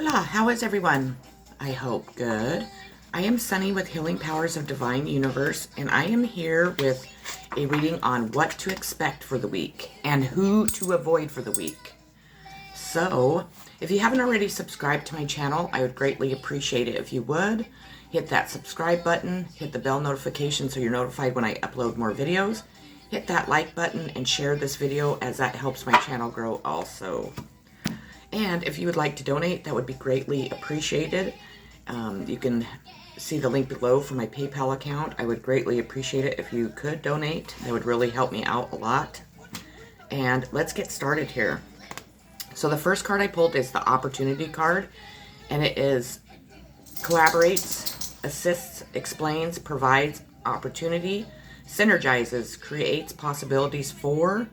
Hola, how is everyone? I hope good. I am Sunny with Healing Powers of Divine Universe, and I am here with a reading on what to expect for the week and who to avoid for the week. So, if you haven't already subscribed to my channel, I would greatly appreciate it if you would. Hit that subscribe button, hit the bell notification so you're notified when I upload more videos. Hit that like button and share this video as that helps my channel grow also. And if you would like to donate, that would be greatly appreciated. You can see the link below for my PayPal account. I would greatly appreciate it if you could donate. That would really help me out a lot. And let's get started here. So the first card I pulled is the Opportunity card. And it is collaborates, assists, explains, provides opportunity, synergizes, creates possibilities for,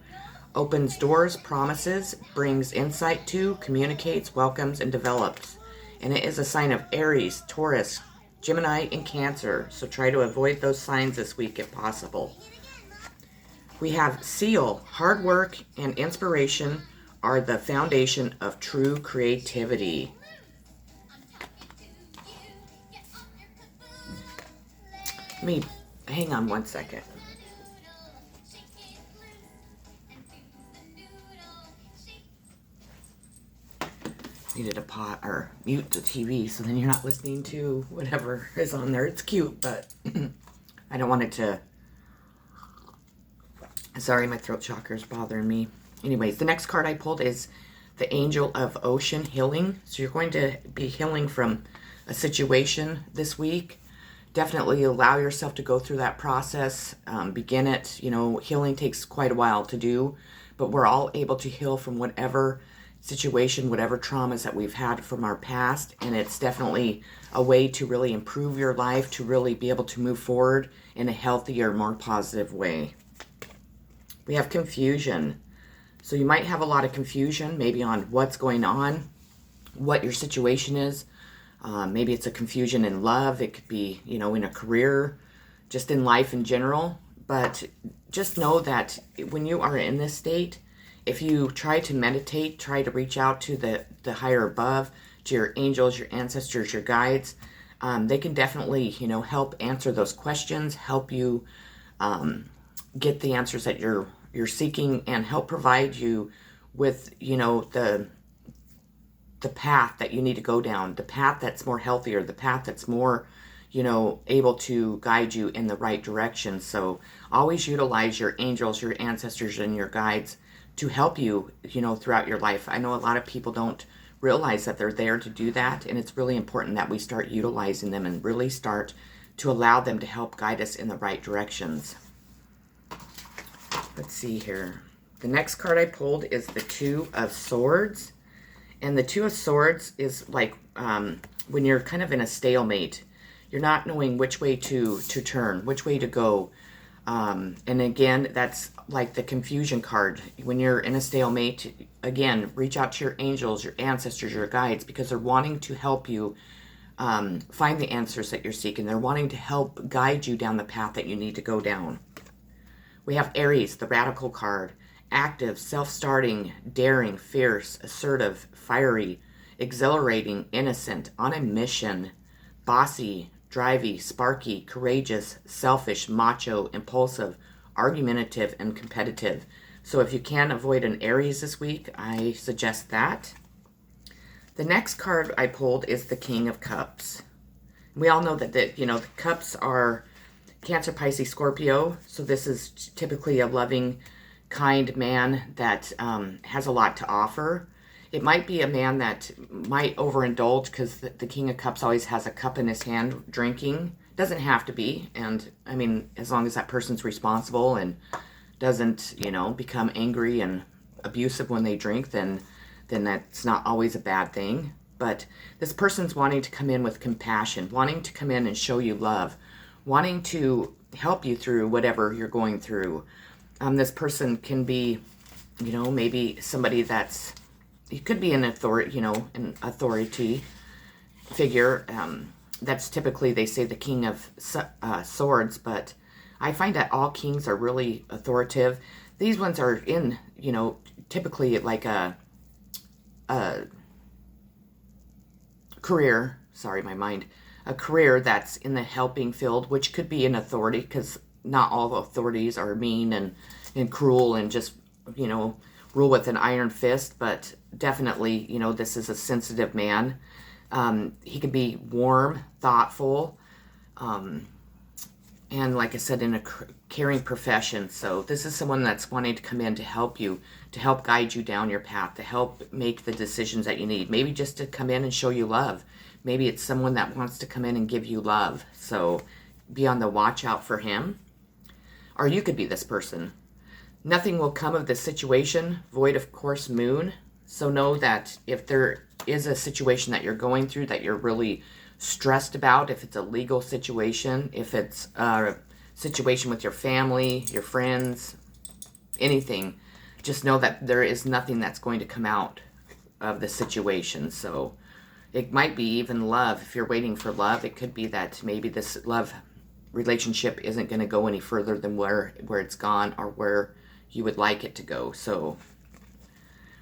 opens doors, promises, brings insight to, communicates, welcomes, and develops. And it is a sign of Aries, Taurus, Gemini, and Cancer. So try to avoid those signs this week if possible. We have Seal. Hard work and inspiration are the foundation of true creativity. Let me hang on one second. Needed to pause or mute the TV so then you're not listening to whatever is on there. It's cute, but I don't want it to. Sorry, my throat chakra is bothering me. Anyways, the next card I pulled is the Angel of Ocean Healing. So you're going to be healing from a situation this week. Definitely allow yourself to go through that process. Begin it. You know, healing takes quite a while to do, but we're all able to heal from whatever situation, whatever traumas that we've had from our past, and it's definitely a way to really improve your life, to really be able to move forward in a healthier, more positive way. We have confusion. So you might have a lot of confusion, maybe on what's going on, what your situation is. Maybe it's a confusion in love. It could be, you know, in a career, just in life in general. But just know that when you are in this state, if you try to meditate, try to reach out to the higher above, to your angels, your ancestors, your guides, they can definitely, you know, help answer those questions, help you get the answers that you're seeking, and help provide you with, you know, the path that you need to go down, the path that's more healthier, the path that's more, you know, able to guide you in the right direction. So always utilize your angels, your ancestors, and your guides to help you, you know, throughout your life. I know a lot of people don't realize that they're there to do that, and it's really important that we start utilizing them and really start to allow them to help guide us in the right directions. Let's see here. The next card I pulled is the Two of Swords. And the Two of Swords is like when you're kind of in a stalemate. You're not knowing which way to turn, which way to go. And again, that's like the confusion card. When you're in a stalemate, again, reach out to your angels, your ancestors, your guides, because they're wanting to help you find the answers that you're seeking. They're wanting to help guide you down the path that you need to go down. We have Aries, the Radical card. Active, self-starting, daring, fierce, assertive, fiery, exhilarating, innocent, on a mission, bossy, drivey, sparky, courageous, selfish, macho, impulsive, argumentative, and competitive. So if you can avoid an Aries this week, I suggest that. The next card I pulled is the King of Cups. We all know that the cups are Cancer, Pisces, Scorpio. So this is typically a loving, kind man that has a lot to offer. It might be a man that might overindulge because the King of Cups always has a cup in his hand drinking. Doesn't have to be. And I mean, as long as that person's responsible and doesn't, you know, become angry and abusive when they drink, then that's not always a bad thing. But this person's wanting to come in with compassion, wanting to come in and show you love, wanting to help you through whatever you're going through. This person can be, you know, maybe somebody that's, it could be an authority figure. That's typically, they say, the King of Swords, but I find that all kings are really authoritative. These ones are in, you know, typically like a career, sorry, my mind, a career that's in the helping field, which could be an authority, because not all authorities are mean and cruel and just, rule with an iron fist, but definitely, this is a sensitive man. He can be warm, thoughtful, and like I said, in a caring profession. So this is someone that's wanting to come in to help you, to help guide you down your path, to help make the decisions that you need. Maybe just to come in and show you love. Maybe it's someone that wants to come in and give you love. So be on the watch out for him. Or you could be this person. Nothing will come of this situation, void of course moon. So know that if there is a situation that you're going through that you're really stressed about, if it's a legal situation, if it's a situation with your family, your friends, anything, just know that there is nothing that's going to come out of the situation. So it might be even love. If you're waiting for love, it could be that maybe this love relationship isn't going to go any further than where it's gone or where you would like it to go. So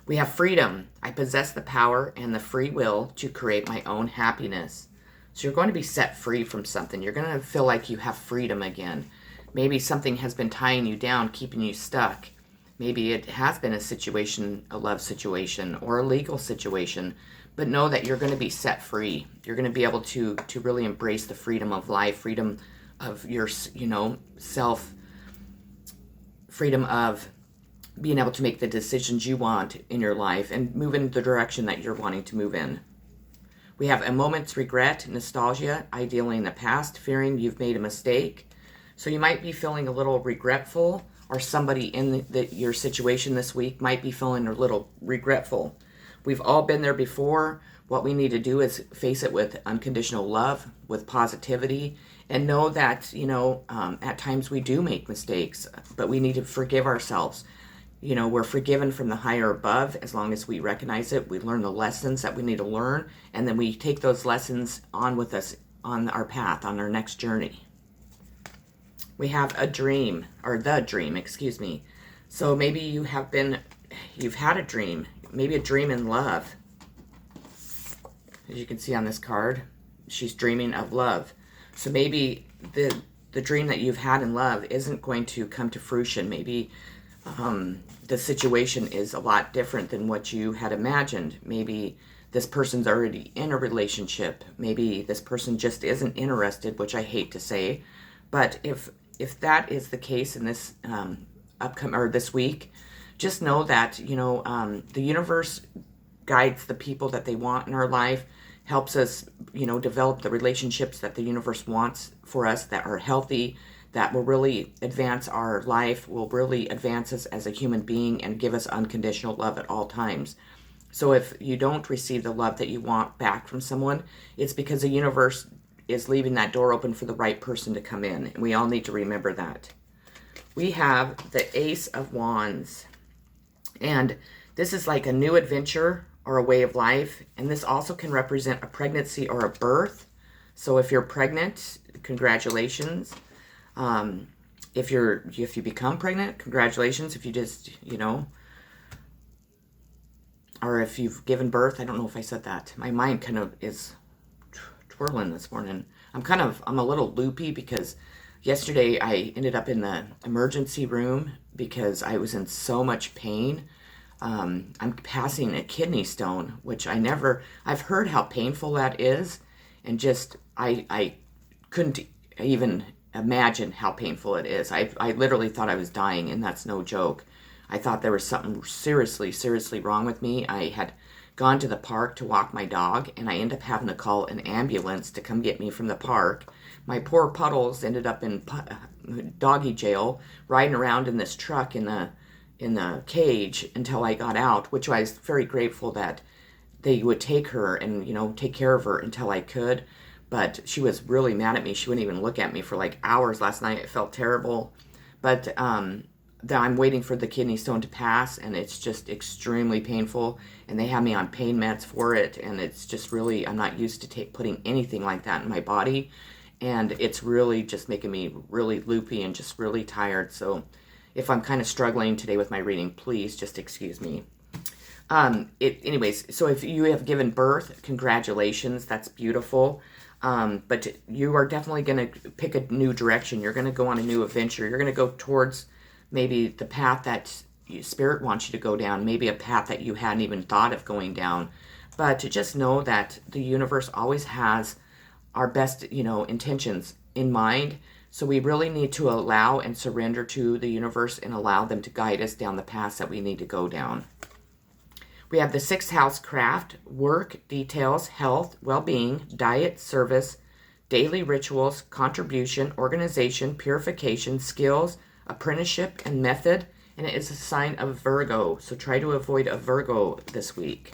we have freedom. I possess the power and the free will to create my own happiness. So you're going to be set free from something. You're going to feel like you have freedom again. Maybe something has been tying you down, keeping you stuck. Maybe it has been a situation, a love situation, or a legal situation. But know that you're going to be set free. You're going to be able to really embrace the freedom of life, freedom of your, self, freedom of being able to make the decisions you want in your life and move in the direction that you're wanting to move in. We have a moment's regret, nostalgia, ideally in the past, fearing you've made a mistake. So you might be feeling a little regretful, or somebody in your situation this week might be feeling a little regretful. We've all been there before. What we need to do is face it with unconditional love, with positivity, and know that, at times we do make mistakes, but we need to forgive ourselves. We're forgiven from the higher above as long as we recognize it. We learn the lessons that we need to learn, and then we take those lessons on with us on our path, on our next journey. We have a dream, or the dream, excuse me. So maybe you've had a dream, maybe a dream in love. As you can see on this card, she's dreaming of love. So maybe the dream that you've had in love isn't going to come to fruition. Maybe the situation is a lot different than what you had imagined. Maybe this person's already in a relationship. Maybe this person just isn't interested, which I hate to say. But if that is the case in this this week, just know that the universe guides the people that they want in our life, helps us develop the relationships that the universe wants for us that are healthy, that will really advance our life, will really advance us as a human being and give us unconditional love at all times. So if you don't receive the love that you want back from someone, it's because the universe is leaving that door open for the right person to come in. And we all need to remember that. We have the Ace of Wands. And this is like a new adventure or a way of life. And this also can represent a pregnancy or a birth. So if you're pregnant, congratulations. If you become pregnant, congratulations. If you just, or if you've given birth, I don't know if I said that. My mind kind of is twirling this morning. I'm a little loopy because yesterday I ended up in the emergency room because I was in so much pain. I'm passing a kidney stone, which I've heard how painful that is. And just, I couldn't even imagine how painful it is. I literally thought I was dying, and that's no joke. I thought there was something seriously, seriously wrong with me. I had gone to the park to walk my dog, and I ended up having to call an ambulance to come get me from the park. My poor Puddles ended up in doggy jail, riding around in this truck in the cage until I got out, which I was very grateful that they would take her and, take care of her until I could. But she was really mad at me. She wouldn't even look at me for like hours last night. It felt terrible. But I'm waiting for the kidney stone to pass, and it's just extremely painful. And they have me on pain meds for it. And it's just really, I'm not used to putting anything like that in my body. And it's really just making me really loopy and just really tired. So if I'm kind of struggling today with my reading, please just excuse me. Anyways, so if you have given birth, congratulations, that's beautiful. But you are definitely going to pick a new direction. You're going to go on a new adventure. You're going to go towards maybe the path that Spirit wants you to go down, maybe a path that you hadn't even thought of going down. But to just know that the universe always has our best, intentions in mind. So we really need to allow and surrender to the universe and allow them to guide us down the paths that we need to go down. We have the sixth house: craft, work, details, health, well-being, diet, service, daily rituals, contribution, organization, purification, skills, apprenticeship, and method. And it is a sign of Virgo. So try to avoid a Virgo this week.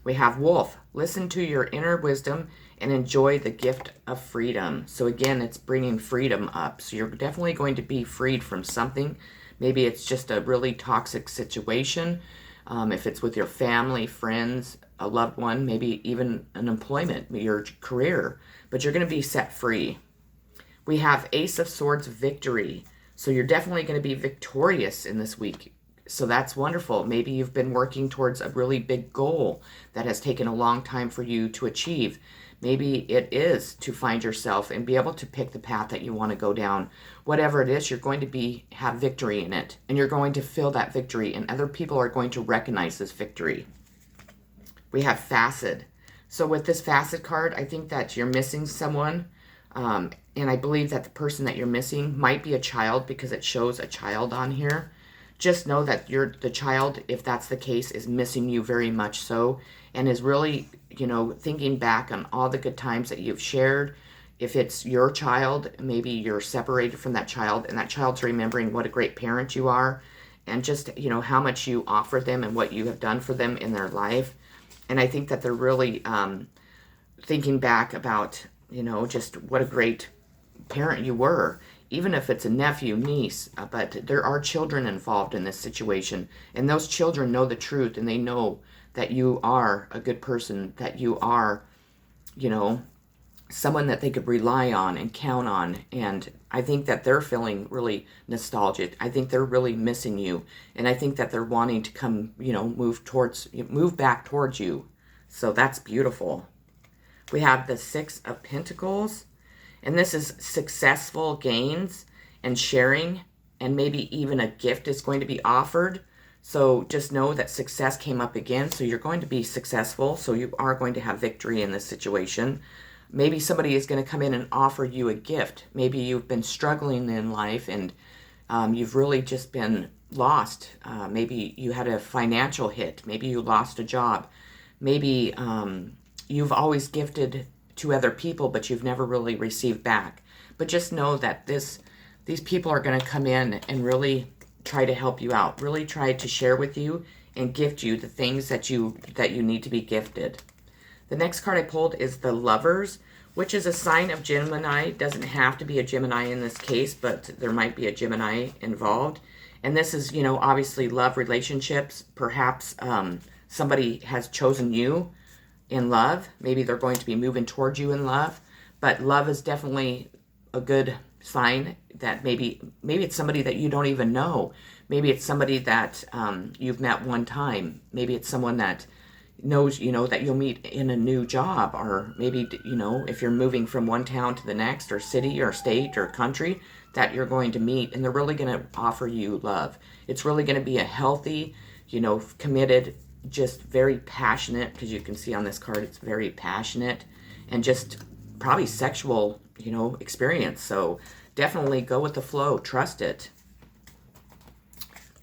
We have wolf. Listen to your inner wisdom and enjoy the gift of freedom. So again, it's bringing freedom up. So you're definitely going to be freed from something. Maybe it's just a really toxic situation. If it's with your family, friends, a loved one, maybe even an employment, your career, but you're going to be set free. We have Ace of Swords, victory. So you're definitely going to be victorious in this week. So that's wonderful. Maybe you've been working towards a really big goal that has taken a long time for you to achieve. Maybe it is to find yourself and be able to pick the path that you want to go down. Whatever it is, you're going to have victory in it. And you're going to feel that victory. And other people are going to recognize this victory. We have Facet. So with this Facet card, I think that you're missing someone. And I believe that the person that you're missing might be a child, because it shows a child on here. Just know that the child, if that's the case, is missing you very much so, and is really, thinking back on all the good times that you've shared. If it's your child, maybe you're separated from that child, and that child's remembering what a great parent you are, and just, how much you offer them and what you have done for them in their life. And I think that they're really thinking back about, just what a great parent you were. Even if it's a nephew, niece, but there are children involved in this situation. And those children know the truth, and they know that you are a good person, that you are, someone that they could rely on and count on. And I think that they're feeling really nostalgic. I think they're really missing you. And I think that they're wanting to come, move back towards you. So that's beautiful. We have the Six of Pentacles. And this is successful gains and sharing, and maybe even a gift is going to be offered. So just know that success came up again. So you're going to be successful. So you are going to have victory in this situation. Maybe somebody is going to come in and offer you a gift. Maybe you've been struggling in life, and you've really just been lost. Maybe you had a financial hit. Maybe you lost a job. Maybe you've always gifted to other people, but you've never really received back. But just know that these people are going to come in and really try to help you out, really try to share with you and gift you the things that you need to be gifted. The next card I pulled is the Lovers, which is a sign of Gemini. Doesn't have to be a Gemini in this case, but there might be a Gemini involved. And this is, obviously love relationships. Perhaps somebody has chosen you in love. Maybe they're going to be moving towards you in love, but love is definitely a good sign that maybe it's somebody that you don't even know. Maybe it's somebody that you've met one time. Maybe it's someone that knows, that you'll meet in a new job, or maybe, if you're moving from one town to the next, or city or state or country, that you're going to meet, and they're really going to offer you love. It's really going to be a healthy, committed, just very passionate, because you can see on this card it's very passionate, and just probably sexual, experience. So definitely go with the flow, trust it.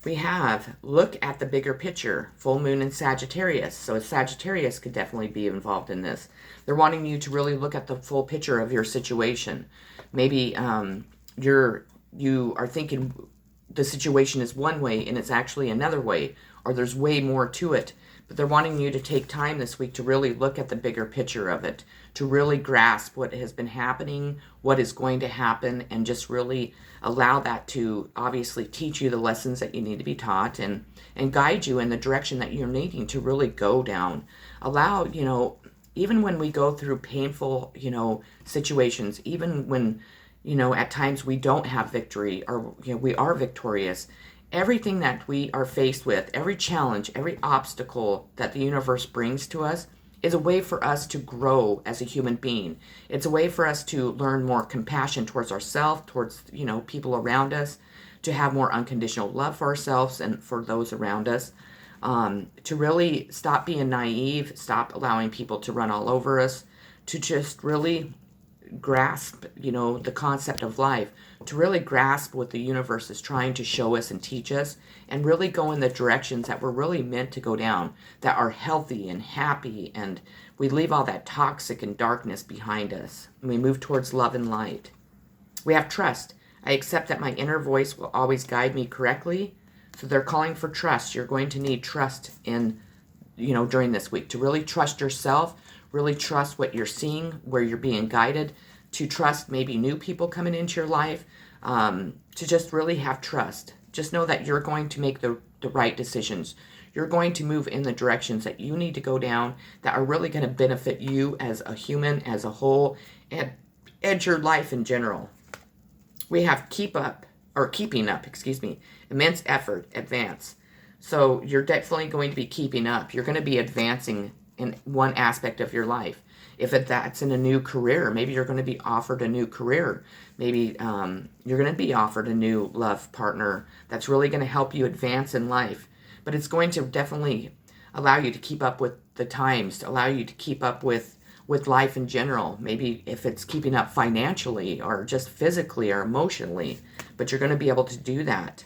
We have look at the bigger picture, full moon in Sagittarius. So Sagittarius could definitely be involved in this. They're wanting you to really look at the full picture of your situation. Maybe you are thinking the situation is one way and it's actually another way, or there's way more to it. But they're wanting you to take time this week to really look at the bigger picture of it, to really grasp what has been happening, what is going to happen, and just really allow that to obviously teach you the lessons that you need to be taught, and guide you in the direction that you're needing to really go down. Allow, even when we go through painful, situations, even when, at times we don't have victory, or, we are victorious, Everything that we are faced with, every challenge, every obstacle that the universe brings to us is a way for us to grow as a human being. It's a way for us to learn more compassion towards ourselves, towards, people around us, to have more unconditional love for ourselves and for those around us. To really stop being naive, stop allowing people to run all over us, to just really grasp, the concept of life, to really grasp what the universe is trying to show us and teach us, and really go in the directions that we're really meant to go down, that are healthy and happy, and we leave all that toxic and darkness behind us, and we move towards love and light. We have trust. I accept that my inner voice will always guide me correctly. So they're calling for trust. You're going to need trust during this week, to really trust yourself, really trust what you're seeing, where you're being guided, to trust maybe new people coming into your life, to just really have trust. Just know that you're going to make the right decisions. You're going to move in the directions that you need to go down, that are really going to benefit you as a human, as a whole, and your life in general. We have keeping up, immense effort, advance. So you're definitely going to be keeping up. You're going to be advancing in one aspect of your life. If that's in a new career, maybe you're going to be offered a new career. Maybe you're going to be offered a new love partner that's really going to help you advance in life. But it's going to definitely allow you to keep up with the times, to allow you to keep up with life in general. Maybe if it's keeping up financially or just physically or emotionally, but you're going to be able to do that.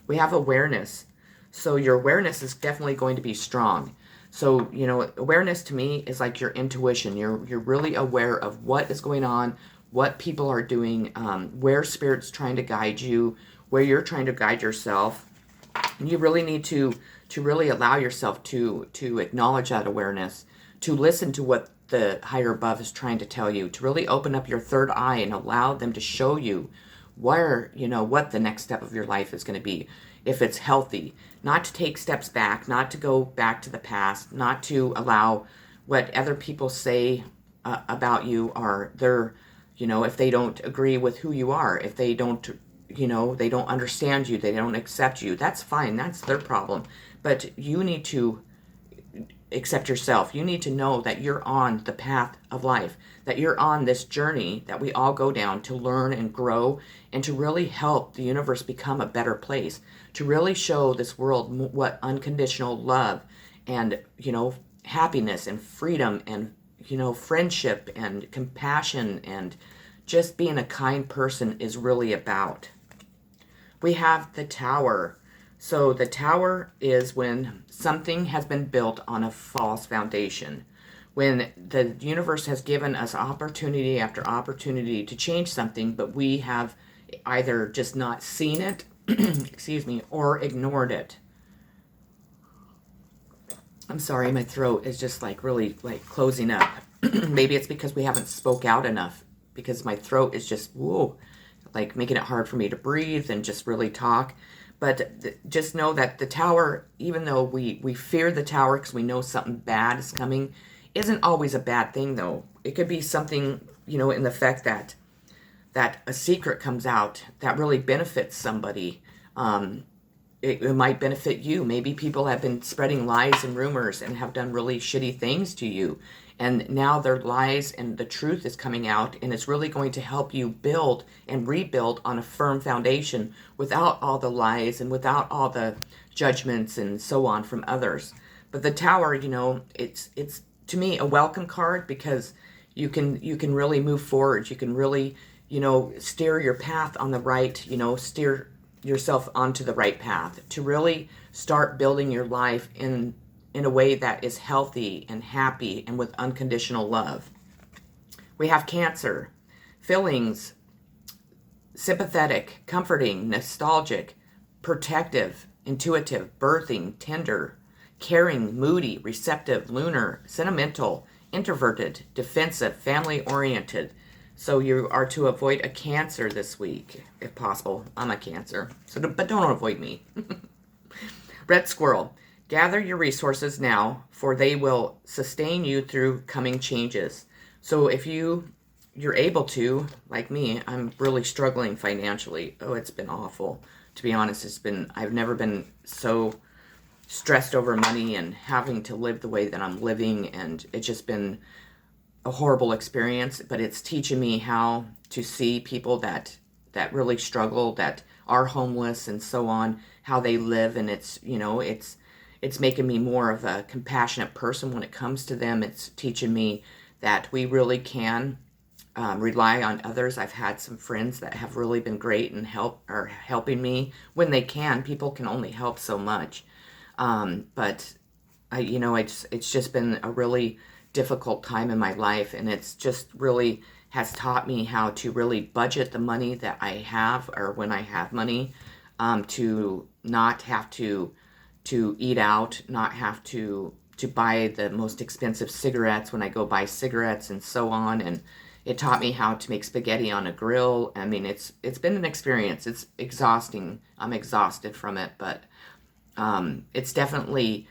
We have awareness. So your awareness is definitely going to be strong. So, awareness to me is like your intuition. You're really aware of what is going on, what people are doing, where Spirit's trying to guide you, where you're trying to guide yourself. And you really need to really allow yourself to acknowledge that awareness, to listen to what the higher above is trying to tell you, to really open up your third eye and allow them to show you where, what the next step of your life is going to be. If it's healthy, not to take steps back, not to go back to the past, not to allow what other people say about you, or if they don't agree with who you are, if they don't, they don't understand you, they don't accept you, that's fine, that's their problem. But you need to accept yourself. You need to know that you're on the path of life, that you're on this journey that we all go down to learn and grow, and to really help the universe become a better place, to really show this world what unconditional love and, happiness and freedom and, friendship and compassion and just being a kind person is really about. We have the Tower. So the Tower is when something has been built on a false foundation, when the universe has given us opportunity after opportunity to change something, but we have either just not seen it, or ignored it. I'm sorry, my throat is just really closing up. Maybe it's because we haven't spoke out enough, because my throat is just, making it hard for me to breathe and just really talk. But just know that the Tower, even though we fear the Tower because we know something bad is coming, isn't always a bad thing, though. It could be something, in the fact that a secret comes out that really benefits somebody. It might benefit you. Maybe people have been spreading lies and rumors and have done really shitty things to you. And now their lies and the truth is coming out, and it's really going to help you build and rebuild on a firm foundation without all the lies and without all the judgments and so on from others. But the Tower, it's to me a welcome card, because you can really move forward. You can really, steer your path on the right, steer yourself onto the right path to really start building your life in a way that is healthy and happy and with unconditional love. We have Cancer. Feelings: sympathetic, comforting, nostalgic, protective, intuitive, birthing, tender, caring, moody, receptive, lunar, sentimental, introverted, defensive, family-oriented. So you are to avoid a Cancer this week, if possible. I'm a Cancer, but don't avoid me. Red Squirrel. Gather your resources now, for they will sustain you through coming changes. So if you're able to, like me, I'm really struggling financially. Oh, it's been awful. to be honest. I've never been so stressed over money and having to live the way that I'm living, and it's just been a horrible experience. But it's teaching me how to see people that really struggle, that are homeless and so on, how they live. And it's making me more of a compassionate person when it comes to them. It's teaching me that we really can rely on others. I've had some friends that have really been great and helping me when they can. People can only help so much. But it's just been a really difficult time in my life, and it's just really has taught me how to really budget the money that I have, or when I have money, to not have to eat out, not have to buy the most expensive cigarettes when I go buy cigarettes and so on. And it taught me how to make spaghetti on a grill. I mean, it's been an experience. It's exhausting. I'm exhausted from it, but it's definitely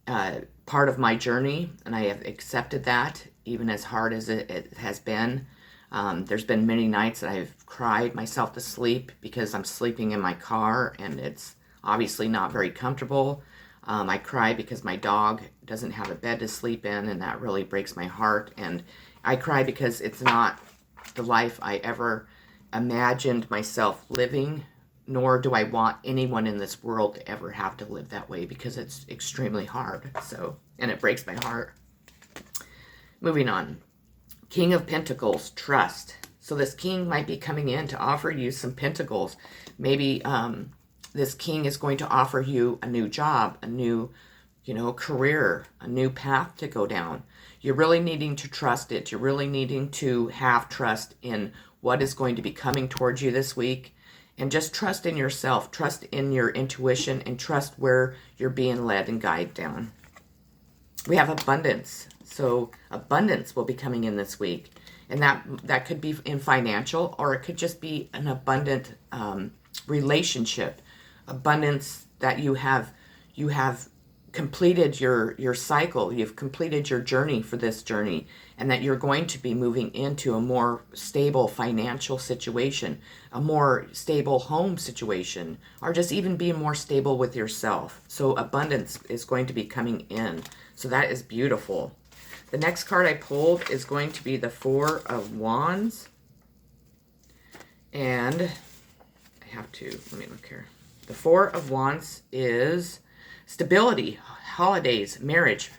part of my journey, and I have accepted that, even as hard as it has been. There's been many nights that I've cried myself to sleep because I'm sleeping in my car, and it's obviously not very comfortable. I cry because my dog doesn't have a bed to sleep in, and that really breaks my heart. And I cry because it's not the life I ever imagined myself living, nor do I want anyone in this world to ever have to live that way, because it's extremely hard. And it breaks my heart. Moving on. King of Pentacles, trust. So this king might be coming in to offer you some pentacles. Maybe this king is going to offer you a new job, a new, career, a new path to go down. You're really needing to trust it. You're really needing to have trust in what is going to be coming towards you this week. And just trust in yourself, trust in your intuition, and trust where you're being led and guided down. We have abundance. So abundance will be coming in this week. And that could be in financial, or it could just be an abundant relationship. Abundance that you have completed your cycle, you've completed your journey for this journey, and that you're going to be moving into a more stable financial situation, a more stable home situation, or just even being more stable with yourself. So abundance is going to be coming in. So that is beautiful. The next card I pulled is going to be the Four of Wands. And let me look here. The Four of Wands is stability, holidays, marriage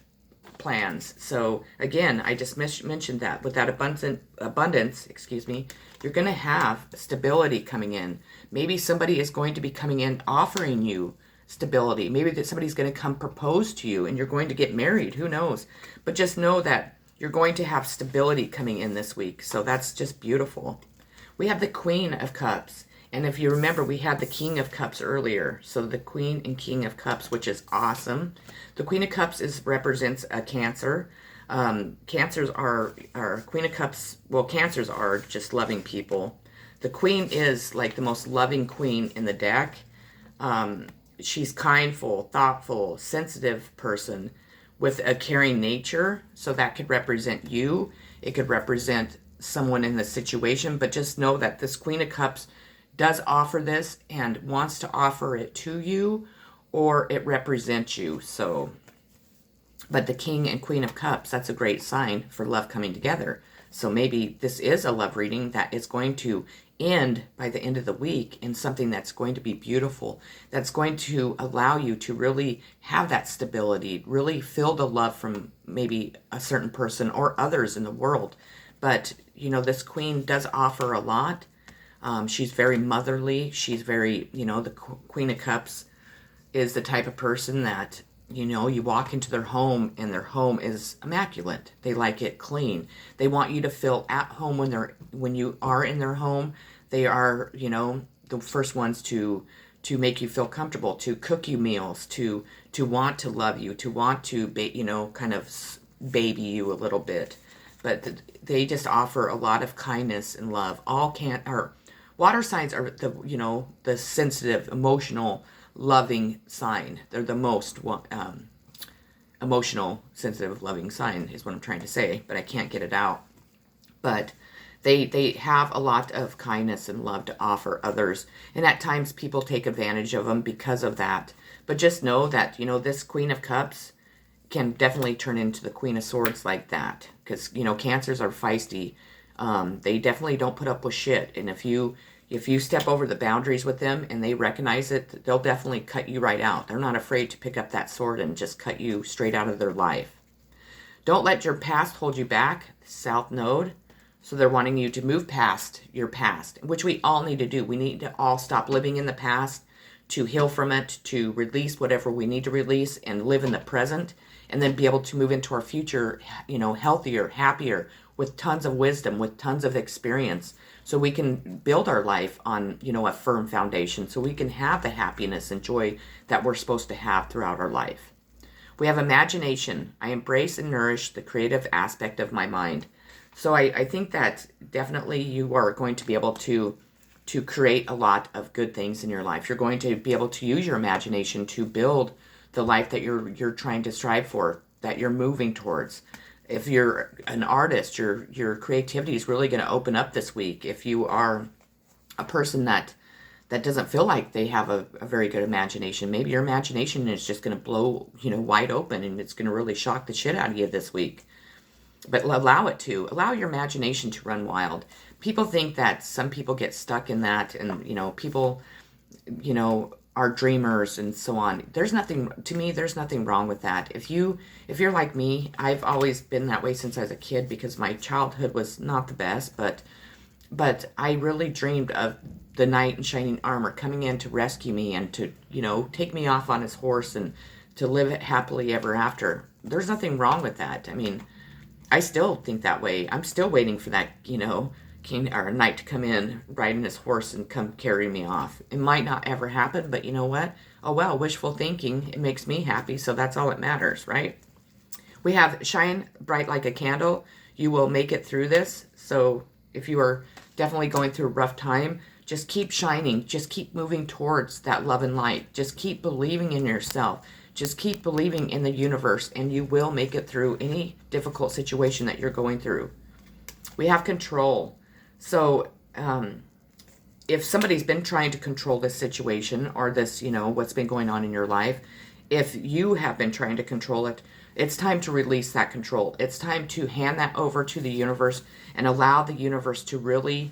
plans. So again, I just mentioned that with that abundance, you're going to have stability coming in. Maybe somebody is going to be coming in offering you stability. Maybe that somebody's going to come propose to you and you're going to get married. Who knows? But just know that you're going to have stability coming in this week. So that's just beautiful. We have the Queen of Cups. And if you remember, we had the King of Cups earlier. So the Queen and King of Cups, which is awesome. The Queen of Cups represents a Cancer. Cancers are Queen of Cups. Well, Cancers are just loving people. The Queen is like the most loving queen in the deck. She's kindful, thoughtful, sensitive person with a caring nature. So that could represent you. It could represent someone in the situation. But just know that this Queen of Cups does offer this and wants to offer it to you, or it represents you. So, but the King and Queen of Cups, that's a great sign for love coming together. So maybe this is a love reading that is going to end by the end of the week in something that's going to be beautiful, that's going to allow you to really have that stability, really feel the love from maybe a certain person or others in the world. But, this Queen does offer a lot. She's very motherly. She's very, the Queen of Cups is the type of person that, you walk into their home and their home is immaculate. They like it clean. They want you to feel at home when you are in their home. They are, the first ones to make you feel comfortable, to cook you meals, to want to love you, to want to, kind of baby you a little bit. But they just offer a lot of kindness and love. Water signs are the sensitive, emotional, loving sign. They're the most emotional, sensitive, loving sign is what I'm trying to say, but I can't get it out. But They have a lot of kindness and love to offer others, and at times people take advantage of them because of that. But just know that, this Queen of Cups can definitely turn into the Queen of Swords like that, because Cancers are feisty. They definitely don't put up with shit, and if you step over the boundaries with them and they recognize it, they'll definitely cut you right out. They're not afraid to pick up that sword and just cut you straight out of their life. Don't let your past hold you back, South Node. So they're wanting you to move past your past, which we all need to do. We need to all stop living in the past, to heal from it, to release whatever we need to release and live in the present, and then be able to move into our future, healthier, happier, with tons of wisdom, with tons of experience, so we can build our life on, a firm foundation, so we can have the happiness and joy that we're supposed to have throughout our life. We have imagination. I embrace and nourish the creative aspect of my mind. So I think that definitely you are going to be able to create a lot of good things in your life. You're going to be able to use your imagination to build the life that you're trying to strive for, that you're moving towards. If you're an artist, your creativity is really going to open up this week. If you are a person that doesn't feel like they have a very good imagination, maybe your imagination is just going to blow, wide open, and it's going to really shock the shit out of you this week. But allow your imagination to run wild. People think that some people get stuck in that, and people are dreamers and so on. There's nothing wrong with that. If you're like me, I've always been that way since I was a kid, because my childhood was not the best, but I really dreamed of the knight in shining armor coming in to rescue me and to take me off on his horse and to live happily ever after. There's nothing wrong with that. I mean, I still think that way. I'm still waiting for that, king or knight to come in riding his horse and come carry me off. It might not ever happen, but you know what? Oh well, wishful thinking. It makes me happy, so that's all that matters, right? We have shine bright like a candle. You will make it through this. So if you are definitely going through a rough time, just keep shining. Just keep moving towards that love and light. Just keep believing in yourself. Just keep believing in the universe, and you will make it through any difficult situation that you're going through. We have control. So if somebody's been trying to control this situation or this, what's been going on in your life, if you have been trying to control it, it's time to release that control. It's time to hand that over to the universe and allow the universe to really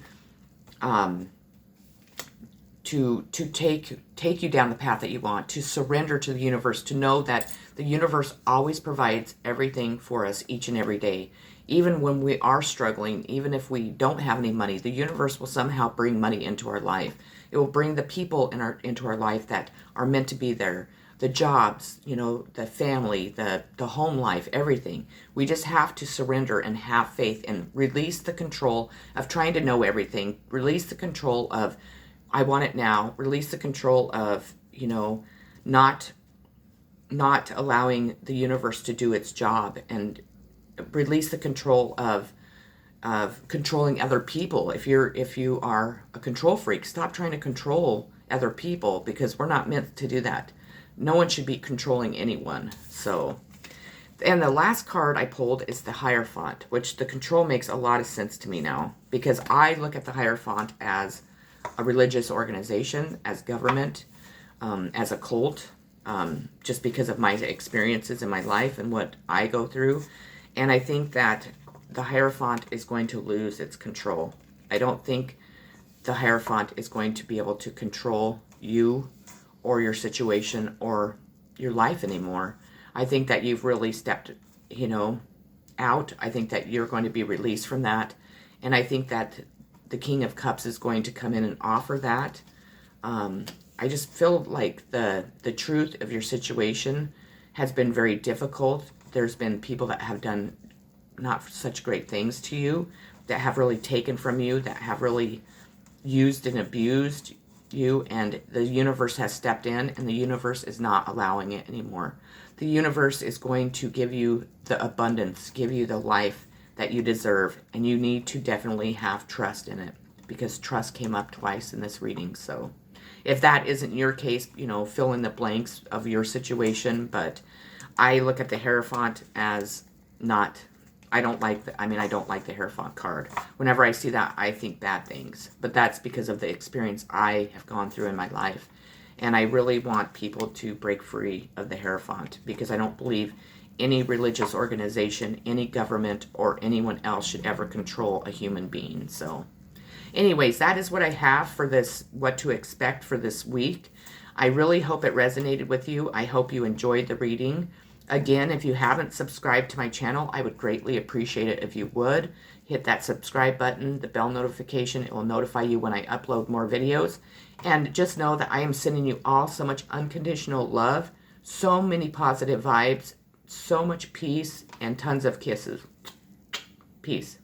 to take you down the path that you want, to surrender to the universe, to know that the universe always provides everything for us each and every day. Even when we are struggling, even if we don't have any money, the universe will somehow bring money into our life. It will bring the people into our life that are meant to be there. The jobs, the family, the home life, everything. We just have to surrender and have faith and release the control of trying to know everything. Release the control of, I want it now. Release the control of, not allowing the universe to do its job, and release the control of controlling other people. If you are a control freak, stop trying to control other people, because we're not meant to do that. No one should be controlling anyone. So, and the last card I pulled is the Hierophant, which the control makes a lot of sense to me now, because I look at the Hierophant as a religious organization, as government, as a cult, just because of my experiences in my life and what I go through. And I think that the Hierophant is going to lose its control. I don't think the Hierophant is going to be able to control you or your situation or your life anymore. I think that you've really stepped, out. I think that you're going to be released from that. And I think that the King of Cups is going to come in and offer that. I just feel like the truth of your situation has been very difficult. There's been people that have done not such great things to you, that have really taken from you, that have really used and abused you, and the universe has stepped in, and the universe is not allowing it anymore. The universe is going to give you the abundance, give you the life that you deserve, and you need to definitely have trust in it, because trust came up twice in this reading. So if that isn't your case, fill in the blanks of your situation, but I look at the Hierophant as not I don't like the, I don't like the Hierophant card. Whenever I see that, I think bad things. But that's because of the experience I have gone through in my life. And I really want people to break free of the Hierophant because I don't believe any religious organization, any government, or anyone else should ever control a human being. So anyways, that is what I have for this, what to expect for this week. I really hope it resonated with you. I hope you enjoyed the reading. Again, if you haven't subscribed to my channel, I would greatly appreciate it if you would. Hit that subscribe button, the bell notification. It will notify you when I upload more videos. And just know that I am sending you all so much unconditional love, so many positive vibes, so much peace, and tons of kisses. Peace.